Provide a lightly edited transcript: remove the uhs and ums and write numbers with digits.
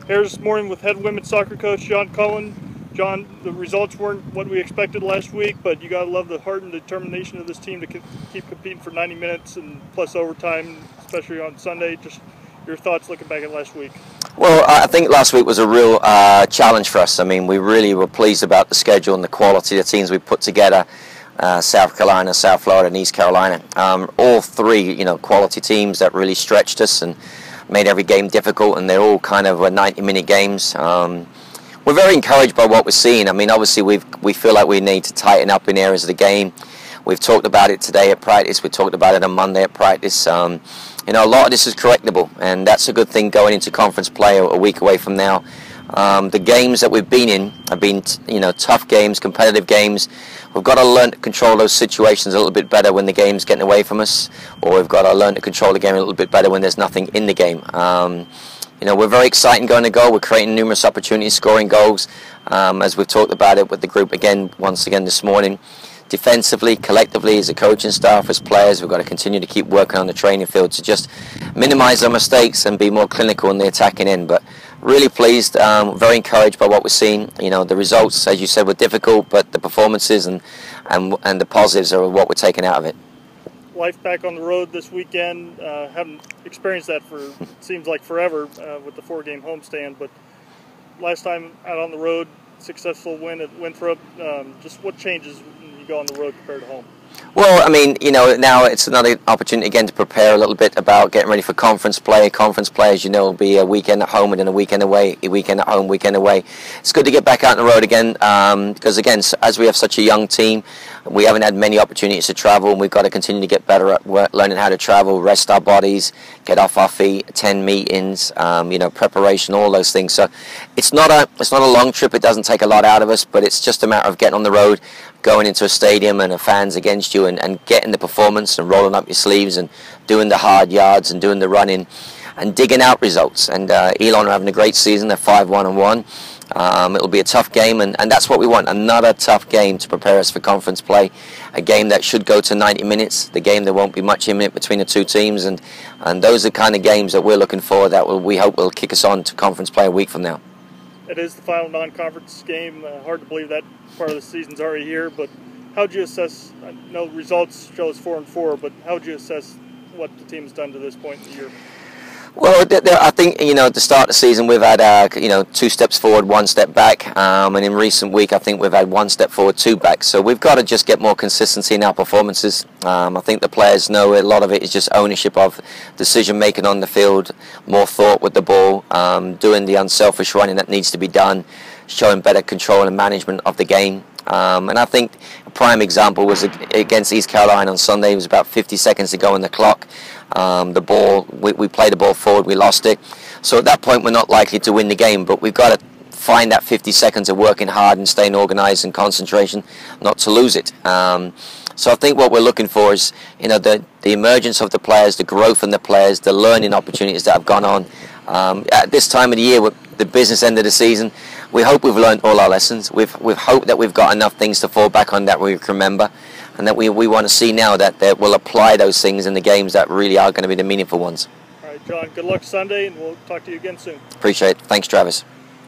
Here this morning with head women's soccer coach John Cullen. John, the results weren't what we expected last week, but you got to love the heart and determination of this team to keep competing for 90 minutes and plus overtime, especially on Sunday. Just your thoughts looking back at last week. Well, I think last week was a real challenge for us. I mean, we really were pleased about the schedule and the quality of the teams we put together. South Carolina, South Florida, and East Carolina. All three, quality teams that really stretched us and made every game difficult, and they're all kind of 90-minute games. We're very encouraged by what we're seeing. I mean, obviously we feel like we need to tighten up in areas of the game. We've talked about it today at practice. We talked about it on Monday at practice. A lot of this is correctable, and that's a good thing going into conference play a week away from now. The games that we've been in have been, tough games, competitive games. We've got to learn to control those situations a little bit better when the game's getting away from us, or we've got to learn to control the game a little bit better when there's nothing in the game. We're very excited going to goal. We're creating numerous opportunities, scoring goals, as we've talked about it with the group once again this morning. Defensively, collectively, as a coaching staff, as players, we've got to continue to keep working on the training field to just minimize our mistakes and be more clinical in the attacking end. But really pleased, very encouraged by what we're seeing. The results, as you said, were difficult, but the performances and the positives are what we're taking out of it. Life back on the road this weekend. Haven't experienced that for, it seems like forever with the 4-game homestand, but last time out on the road, successful win at Winthrop. Just what changes when you go on the road compared to home? Well, I mean, now it's another opportunity again to prepare a little bit about getting ready for conference play. Conference play, as you know, will be a weekend at home and then a weekend away, a weekend at home, weekend away. It's good to get back out on the road again because, again, as we have such a young team, we haven't had many opportunities to travel, and we've got to continue to get better at learning how to travel, rest our bodies, get off our feet, attend meetings, preparation, all those things. So it's not a long trip. It doesn't take a lot out of us, but it's just a matter of getting on the road, going into a stadium and the fans against you and getting the performance and rolling up your sleeves and doing the hard yards and doing the running and digging out results. And Elon are having a great season. They're 5-1-1. It'll be a tough game, and that's what we want, another tough game to prepare us for conference play, a game that should go to 90 minutes, the game there won't be much in it between the two teams, and those are the kind of games that we're looking for that we hope will kick us on to conference play a week from now. It is the final non-conference game. Hard to believe that part of the season's already here, but how would you assess, I know results show us 4-4, but how would you assess what the team's done to this point in the year? Well, I think, at the start of the season we've had, 2 steps forward, 1 step back, and in recent week I think we've had 1 step forward, 2 back. So we've got to just get more consistency in our performances. I think the players know a lot of it is just ownership of decision making on the field, more thought with the ball, doing the unselfish running that needs to be done, showing better control and management of the game. And I think a prime example was against East Carolina on Sunday. It was about 50 seconds to go on the clock. The ball, we played the ball forward, we lost it. So at that point we're not likely to win the game, but we've got to find that 50 seconds of working hard and staying organised and concentration not to lose it. So I think what we're looking for is the emergence of the players, the growth in the players, the learning opportunities that have gone on. At this time of the year, with the business end of the season, we hope we've learned all our lessons. We've hoped that we've got enough things to fall back on that we can remember, and that we want to see now that we'll apply those things in the games that really are going to be the meaningful ones. All right, John, good luck Sunday, and we'll talk to you again soon. Appreciate it. Thanks, Travis.